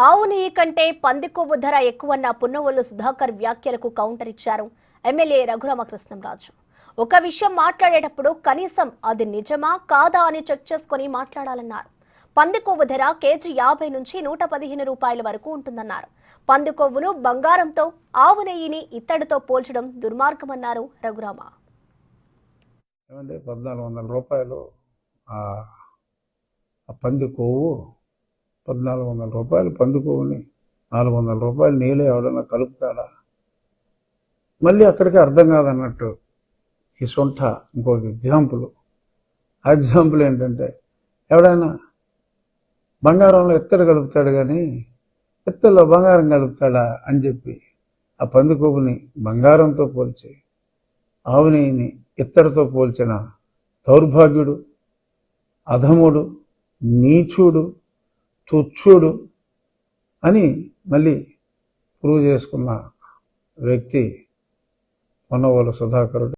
ఆవు నెయ్యి కంటే పంది కొవ్వు ధర ఎక్కువన్న పున్నవోలు సుధాకర్ వ్యాఖ్యలకు కౌంటర్ ఇచ్చారు ఎమ్మెల్యే రఘురామకృష్ణంరాజు. ఒక విషయం మాట్లాడేటప్పుడు కనీసం అది నిజమా కాదా అని చెక్ చేసుకుని మాట్లాడాలన్నారు. పంది కొవ్వు ధర కేజీ 50 నుంచి 115 రూపాయల వరకు ఉంటుందన్నారు. పంది కొవ్వును బంగారంతో, ఆవు నెయ్యిని ఇత్తడితో పోల్చడం దుర్మార్గమన్నారు రఘురామ. 1400 రూపాయలు పంది కొవ్వు, 1400 రూపాయలు పంది కొవ్వుని 400 రూపాయలు నీళ్ళు ఎవడన్నా కలుపుతాడా? మళ్ళీ అక్కడికి అర్థం కాదన్నట్టు ఈ సొంఠ ఇంకొక ఎగ్జాంపుల్ ఏంటంటే, ఎవడైనా బంగారంలో ఇత్తడి కలుపుతాడు కానీ ఇత్తడిలో బంగారం కలుపుతాడా అని చెప్పి ఆ పంది కొవ్వుని బంగారంతో పోల్చి ఆవు నెయ్యిని ఇత్తడితో పోల్చిన దౌర్భాగ్యుడు, అధముడు, నీచుడు, తుచ్చుడు అని మళ్ళీ ప్రూవ్ చేసుకున్న వ్యక్తి పున్నవోలు సుధాకరుడు.